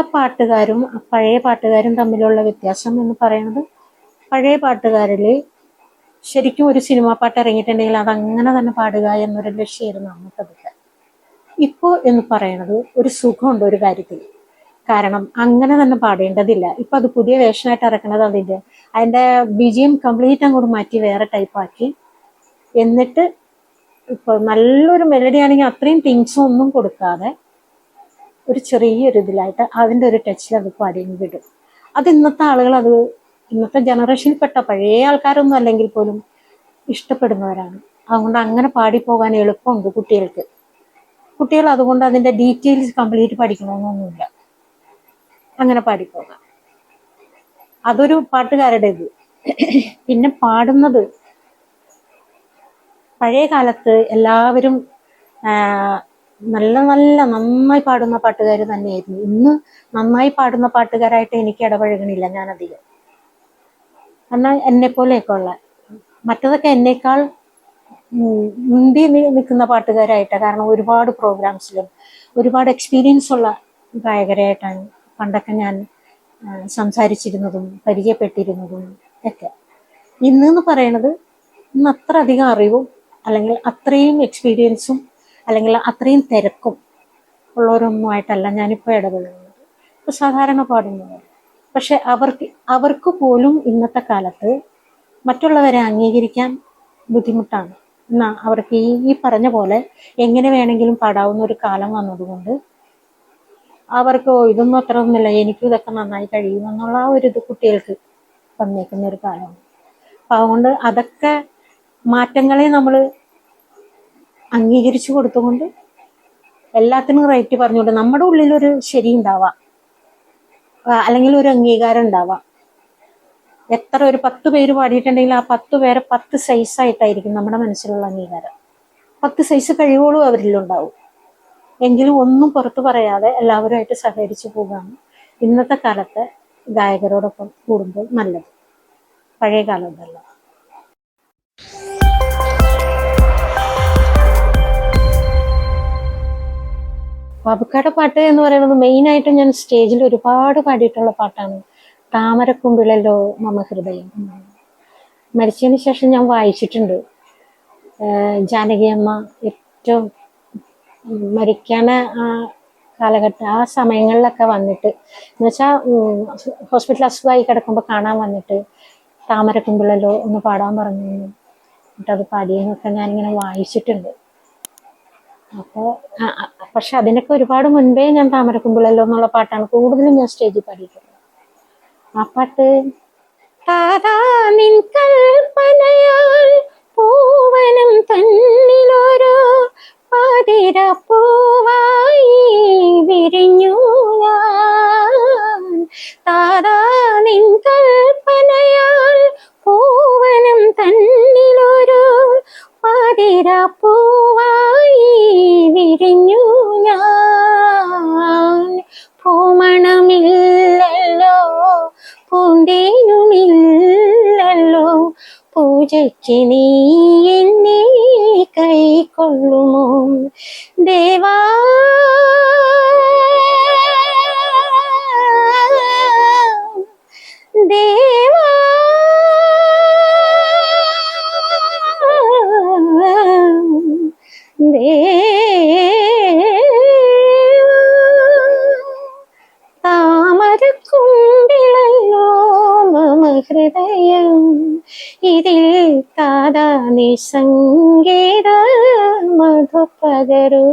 ഇന്നത്തെ പാട്ടുകാരും പഴയ പാട്ടുകാരും തമ്മിലുള്ള വ്യത്യാസം എന്ന് പറയുന്നത്, പഴയ പാട്ടുകാരിൽ ശരിക്കും ഒരു സിനിമാ പാട്ട് ഇറങ്ങിയിട്ടുണ്ടെങ്കിൽ അത് അങ്ങനെ തന്നെ പാടുക എന്നൊരു ലക്ഷ്യമായിരുന്നു അന്നത്തെ. ഇപ്പോൾ എന്ന് പറയുന്നത് ഒരു സുഖമുണ്ട് ഒരു കാര്യത്തിൽ. കാരണം അങ്ങനെ തന്നെ പാടേണ്ടതില്ല. ഇപ്പൊ അത് പുതിയ വേഷനായിട്ട് ഇറക്കുന്നത് അതിന്റെ BGM കംപ്ലീറ്റ് അങ്ങോട്ട് മാറ്റി വേറെ ടൈപ്പാക്കി, എന്നിട്ട് ഇപ്പൊ നല്ലൊരു മെലഡി ആണെങ്കിൽ അത്രയും തിങ്സും ഒന്നും കൊടുക്കാതെ ഒരു ചെറിയൊരു ഇതിലായിട്ട് അതിന്റെ ഒരു ടച്ചിൽ അത് പാടി വിടും. അത് ഇന്നത്തെ ആളുകൾ, അത് ഇന്നത്തെ ജനറേഷനിൽപ്പെട്ട പഴയ ആൾക്കാരൊന്നും അല്ലെങ്കിൽ പോലും ഇഷ്ടപ്പെടുന്നവരാണ്. അതുകൊണ്ട് അങ്ങനെ പാടിപ്പോകാൻ എളുപ്പമുണ്ട് കുട്ടികൾക്ക്. കുട്ടികൾ അതുകൊണ്ട് അതിന്റെ ഡീറ്റെയിൽസ് കംപ്ലീറ്റ് പഠിക്കണമെന്നൊന്നുമില്ല, അങ്ങനെ പാടിപ്പോകാം. അതൊരു പാട്ടുകാരുടെ ഇത്. പിന്നെ പാടുന്നത്, പഴയ കാലത്ത് എല്ലാവരും നന്നായി പാടുന്ന പാട്ടുകാർ തന്നെയായിരുന്നു. ഇന്ന് നന്നായി പാടുന്ന പാട്ടുകാരായിട്ട് എനിക്ക് ഇടപഴകണില്ല ഞാൻ അധികം. എന്നാൽ എന്നെ പോലെയൊക്കെ ഉള്ള മറ്റതൊക്കെ എന്നേക്കാൾ മുന്തി നിൽക്കുന്ന പാട്ടുകാരായിട്ടാണ്. കാരണം ഒരുപാട് പ്രോഗ്രാംസിലും ഒരുപാട് എക്സ്പീരിയൻസ് ഉള്ള ഗായകരായിട്ടാണ് പണ്ടൊക്കെ ഞാൻ സംസാരിച്ചിരുന്നതും പരിചയപ്പെട്ടിരുന്നതും ഒക്കെ. ഇന്ന് പറയുന്നത്, ഇന്ന് അത്ര അധികം അറിവും അല്ലെങ്കിൽ അത്രയും എക്സ്പീരിയൻസും അല്ലെങ്കിൽ അത്രയും തിരക്കും ഉള്ളവരൊന്നുമായിട്ടല്ല ഞാനിപ്പോൾ ഇടപെടുന്നത്. ഇപ്പോൾ സാധാരണ പാടുന്നത്. പക്ഷെ അവർക്ക് പോലും ഇന്നത്തെ കാലത്ത് മറ്റുള്ളവരെ അംഗീകരിക്കാൻ ബുദ്ധിമുട്ടാണ്. എന്നാൽ അവർക്ക് ഈ പറഞ്ഞ പോലെ എങ്ങനെ വേണമെങ്കിലും പാടാവുന്ന ഒരു കാലം വന്നതുകൊണ്ട് അവർക്ക് ഇതൊന്നും അത്ര ഒന്നുമില്ല, എനിക്കും ഇതൊക്കെ നന്നായി കഴിയുമെന്നുള്ള ആ ഒരു ഇത് കുട്ടികൾക്ക് വന്നേക്കുന്ന ഒരു കാലമാണ്. അപ്പം അതുകൊണ്ട് അതൊക്കെ മാറ്റങ്ങളെ നമ്മൾ അംഗീകരിച്ചു കൊടുത്തുകൊണ്ട് എല്ലാത്തിനും റൈറ്റ് പറഞ്ഞുകൊണ്ട് നമ്മുടെ ഉള്ളിലൊരു ശരി ഉണ്ടാവാം, അല്ലെങ്കിൽ ഒരു അംഗീകാരം ഉണ്ടാവാം. എത്ര ഒരു 10 പേര് പാടിയിട്ടുണ്ടെങ്കിൽ ആ 10 പേരെ 10 സൈസായിട്ടായിരിക്കും നമ്മുടെ മനസ്സിലുള്ള അംഗീകാരം. 10 സൈസ് കഴിവുകളും അവരിലുണ്ടാവും. എങ്കിലും ഒന്നും പുറത്തു പറയാതെ എല്ലാവരുമായിട്ട് സഹകരിച്ചു പോകാണ് ഇന്നത്തെ കാലത്തെ ഗായകരോടൊപ്പം കൂടുമ്പോൾ നല്ലത്, പഴയ കാലത്തല്ല. ബാബുക്കായുടെ പാട്ട് എന്ന് പറയുന്നത് മെയിനായിട്ട് ഞാൻ സ്റ്റേജിൽ ഒരുപാട് പാടിയിട്ടുള്ള പാട്ടാണ് താമരക്കുമ്പിളല്ലോ മമ ഹൃദയം. മരിച്ചതിന് ശേഷം ഞാൻ വായിച്ചിട്ടുണ്ട്. ജാനകി അമ്മ ഏറ്റവും മരിക്കാന ആ കാലഘട്ടം, ആ സമയങ്ങളിലൊക്കെ വന്നിട്ട്, എന്നുവെച്ചാൽ ഹോസ്പിറ്റൽ അസുഖമായി കിടക്കുമ്പോൾ കാണാൻ വന്നിട്ട് താമരക്കുമ്പിളല്ലോ ഒന്ന് പാടാൻ പറഞ്ഞു, എന്നിട്ടത് പാടിയെന്നൊക്കെ ഞാനിങ്ങനെ വായിച്ചിട്ടുണ്ട്. അപ്പോൾ പക്ഷെ അതിനൊക്കെ ഒരുപാട് മുൻപേ ഞാൻ താമരക്കുമ്പിളല്ലോ എന്നുള്ള പാട്ടാണ് കൂടുതലും ഞാൻ സ്റ്റേജിൽ പാടിയിട്ടുള്ളത്. ആ പാട്ട്, താരാ നിൻ കൽപ്പനയാൽ പൂവനം തന്നിലൊരു പാതിരപ്പൂവായി വിരിഞ്ഞു ഞാൻ. താരാ നിൻ കൽപ്പനയാൽ പൂവനം തന്നിലൊരു പാതിരപ്പൂവായി വിരിഞ്ഞു ഞാൻ. പൂമണമില്ലല്ലോ പൂന്തേനുമില്ലല്ലോ, പൂജയ്ക്ക് നീ എന്നെ കൈക്കൊള്ളുമോ ദേവാ. ദേവാ താമരക്കുമ്പിളല്ലോ മമ ഹൃദയം, ഇതിൽ താതാ നിസംഗീത മധുപകരൂ.